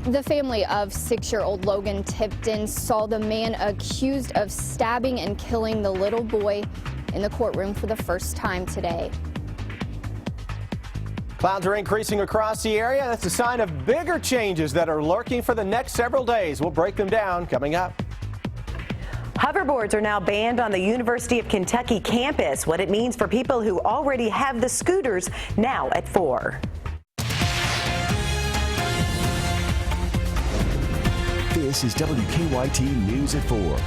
The family of 6-year-old Logan Tipton saw the man accused of stabbing and killing the little boy in the courtroom for the first time today. Clouds are increasing across the area. That's a sign of bigger changes that are lurking for the next several days. We'll break them down coming up. Hoverboards are now banned on the University of Kentucky campus. What it means for people who already have the scooters now at 4. This is WKYT News at 4.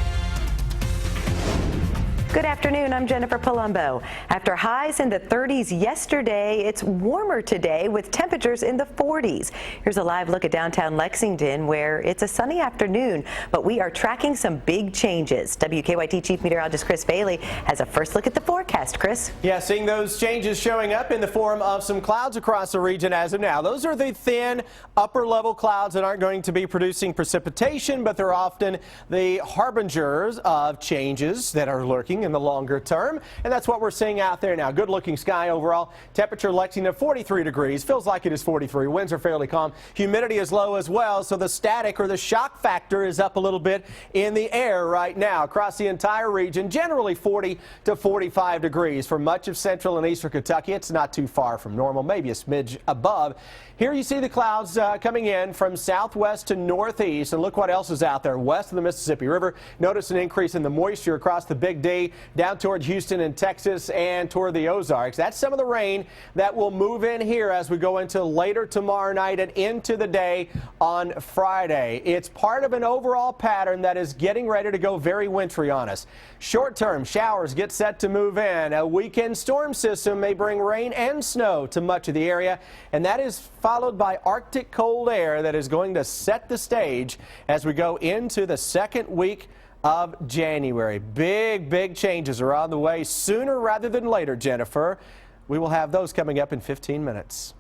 Good afternoon, I'm Jennifer Palumbo. After highs in the 30s yesterday, it's warmer today with temperatures in the 40s. Here's a live look at downtown Lexington where it's a sunny afternoon, but we are tracking some big changes. WKYT Chief Meteorologist Chris Bailey has a first look at the forecast. Chris? Yeah, seeing those changes showing up in the form of some clouds across the region as of now. Those are the thin upper level clouds that aren't going to be producing precipitation, but they're often the harbingers of changes that are lurking in the longer term, and that's what we're seeing out there now. Good looking sky overall. Temperature Lexington 43 degrees. Feels like it is 43. Winds are fairly calm. Humidity is low as well, so the static or the shock factor is up a little bit in the air right now. Across the entire region, generally 40 to 45 degrees. For much of central and eastern Kentucky, it's not too far from normal, maybe a smidge above. Here you see the clouds coming in from southwest to northeast, and look what else is out there west of the Mississippi River. Notice an increase in the moisture across the Big D, down toward Houston and Texas and toward the Ozarks. That's some of the rain that will move in here as we go into later tomorrow night and into the day on Friday. It's part of an overall pattern that is getting ready to go very wintry on us. Short-term showers get set to move in. A weekend storm system may bring rain and snow to much of the area, and that is followed by Arctic cold air that is going to set the stage as we go into the second week of January. Big changes are on the way sooner rather than later, Jennifer. We will have those coming up in 15 minutes.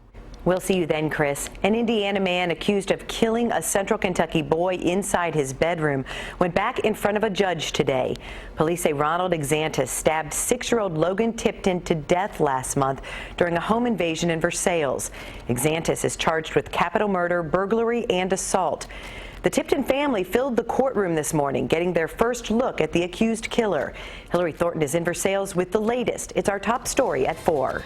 We'll see you then, Chris. An Indiana man accused of killing a Central Kentucky boy inside his bedroom went back in front of a judge today. Police say Ronald Exantis stabbed 6-year-old Logan Tipton to death last month during a home invasion in Versailles. Exantis is charged with capital murder, burglary, and assault. The Tipton family filled the courtroom this morning, getting their first look at the accused killer. Hillary Thornton is in Versailles with the latest. It's our top story at 4.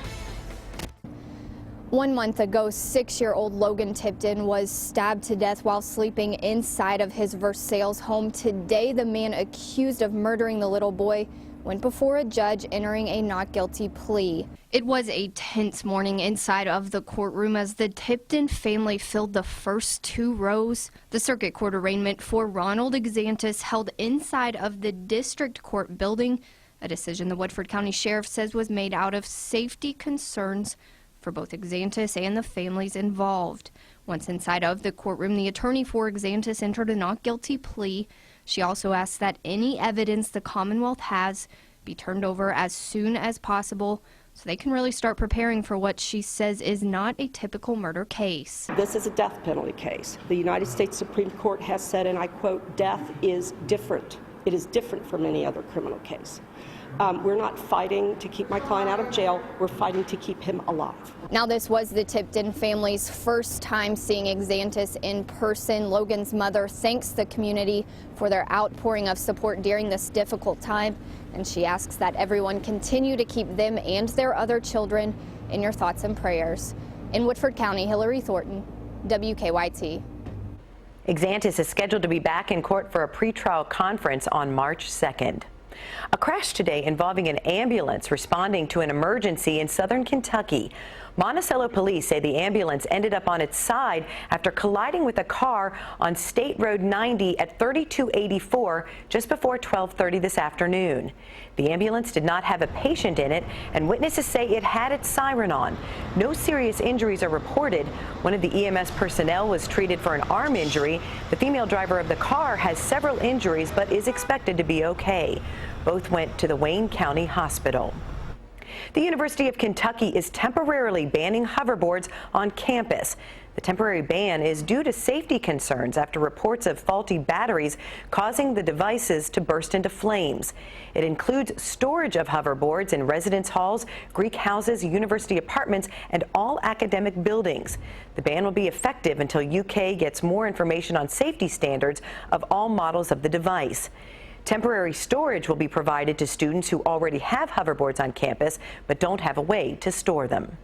1 month ago, 6-year-old Logan Tipton was stabbed to death while sleeping inside of his Versailles home. Today, the man accused of murdering the little boy went before a judge, entering a not guilty plea. It was a tense morning inside of the courtroom as the Tipton family filled the first 2 rows. The circuit court arraignment for Ronald Exantis held inside of the district court building, a decision the Woodford County Sheriff says was made out of safety concerns for both Exantis and the families involved. Once inside of the courtroom, the attorney for Exantis entered a not guilty plea. She also asked that any evidence the Commonwealth has be turned over as soon as possible so they can really start preparing for what she says is not a typical murder case. This is a death penalty case. The United States Supreme Court has said, and I quote, "Death is different. It is different from any other criminal case." We're not fighting to keep my client out of jail. We're fighting to keep him alive. Now, this was the Tipton family's first time seeing Exantis in person. Logan's mother thanks the community for their outpouring of support during this difficult time, and she asks that everyone continue to keep them and their other children in your thoughts and prayers. In Woodford County, Hillary Thornton, WKYT. Exantis is scheduled to be back in court for a pretrial conference on March 2nd. A crash today involving an ambulance responding to an emergency in southern Kentucky. Monticello police say the ambulance ended up on its side after colliding with a car on State Road 90 at 3284 just before 12:30 this afternoon. The ambulance did not have a patient in it, and witnesses say it had its siren on. No serious injuries are reported. One of the EMS personnel was treated for an arm injury. The female driver of the car has several injuries but is expected to be okay. Both went to the Wayne County Hospital. The University of Kentucky is temporarily banning hoverboards on campus. The temporary ban is due to safety concerns after reports of faulty batteries causing the devices to burst into flames. It includes storage of hoverboards in residence halls, Greek houses, university apartments, and all academic buildings. The ban will be effective until UK gets more information on safety standards of all models of the device. Temporary storage will be provided to students who already have hoverboards on campus but don't have a way to store them.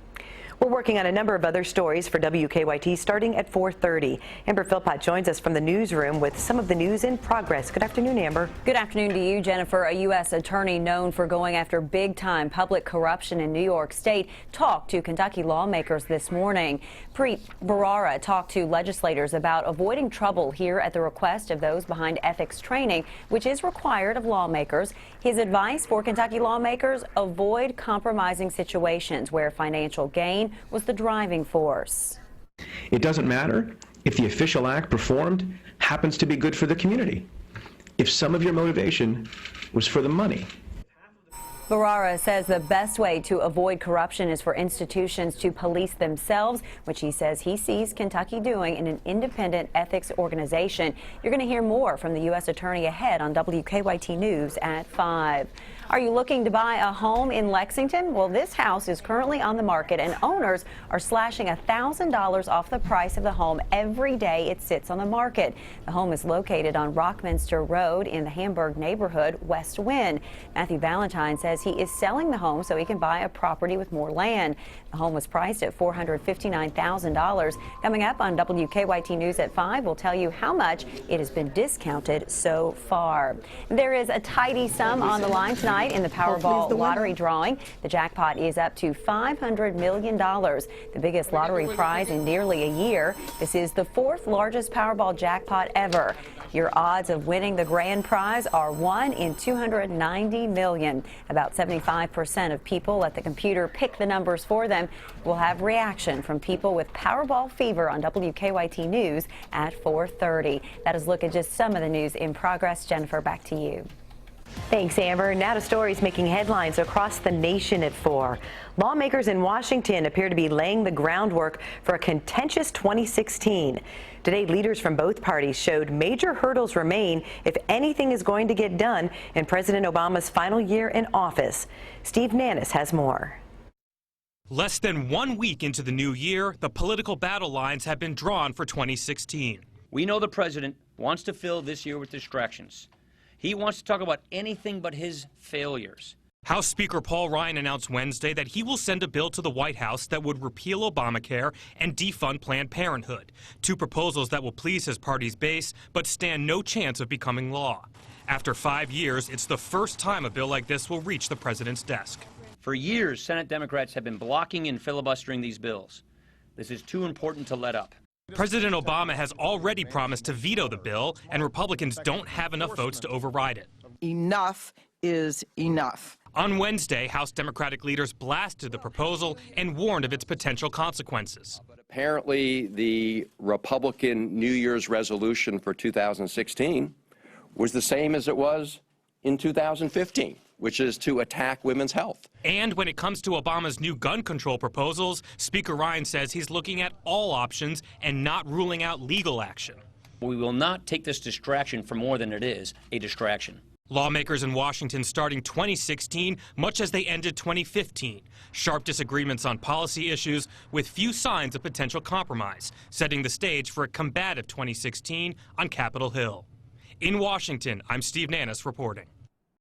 We're working on a number of other stories for WKYT starting at 4:30. Amber Philpott joins us from the newsroom with some of the news in progress. Good afternoon, Amber. Good afternoon to you, Jennifer. A U.S. attorney known for going after big-time public corruption in New York State talked to Kentucky lawmakers this morning. Preet Bharara talked to legislators about avoiding trouble here at the request of those behind ethics training, which is required of lawmakers. His advice for Kentucky lawmakers: avoid compromising situations where financial gain was the driving force. It doesn't matter if the official act performed happens to be good for the community, if some of your motivation was for the money. Bharara says the best way to avoid corruption is for institutions to police themselves, which he says he sees Kentucky doing in an independent ethics organization. You're going to hear more from the U.S. Attorney ahead on WKYT News at 5. Are you looking to buy a home in Lexington? Well, this house is currently on the market and owners are slashing $1,000 off the price of the home every day it sits on the market. The home is located on Rockminster Road in the Hamburg neighborhood, West Wind. Matthew Valentine says he is selling the home so he can buy a property with more land. The home was priced at $459,000. Coming up on WKYT News at 5, we'll tell you how much it has been discounted so far. There is a tidy sum on the line tonight in the Powerball lottery drawing. The jackpot is up to $500 million, the biggest lottery prize in nearly a year. This is the 4th largest Powerball jackpot ever. Your odds of winning the grand prize are 1 in 290 million. About 75% of people let the computer pick the numbers for them. We'll have reaction from people with Powerball fever on WKYT News at 4:30. That is a look at just some of the news in progress. Jennifer, back to you. Thanks, Amber. Now to stories making headlines across the nation at 4. Lawmakers in Washington appear to be laying the groundwork for a contentious 2016. Today, leaders from both parties showed major hurdles remain if anything is going to get done in President Obama's final year in office. Steve Nannis has more. Less than 1 week into the new year, the political battle lines have been drawn for 2016. We know the president wants to fill this year with distractions. He wants to talk about anything but his failures. House Speaker Paul Ryan announced Wednesday that he will send a bill to the White House that would repeal Obamacare and defund Planned Parenthood, 2 proposals that will please his party's base but stand no chance of becoming law. After 5 years, it's the first time a bill like this will reach the president's desk. For years, Senate Democrats have been blocking and filibustering these bills. This is too important to let up. President Obama has already promised to veto the bill, and Republicans don't have enough votes to override it. Enough is enough. On Wednesday, House Democratic leaders blasted the proposal and warned of its potential consequences. Apparently, the Republican New Year's resolution for 2016 was the same as it was in 2015. Which is to attack women's health. And when it comes to Obama's new gun control proposals, Speaker Ryan says he's looking at all options and not ruling out legal action. We will not take this distraction for more than it is, a distraction. Lawmakers in Washington starting 2016 much as they ended 2015. Sharp disagreements on policy issues with few signs of potential compromise, setting the stage for a combative 2016 on Capitol Hill. In Washington, I'm Steve Nannis reporting.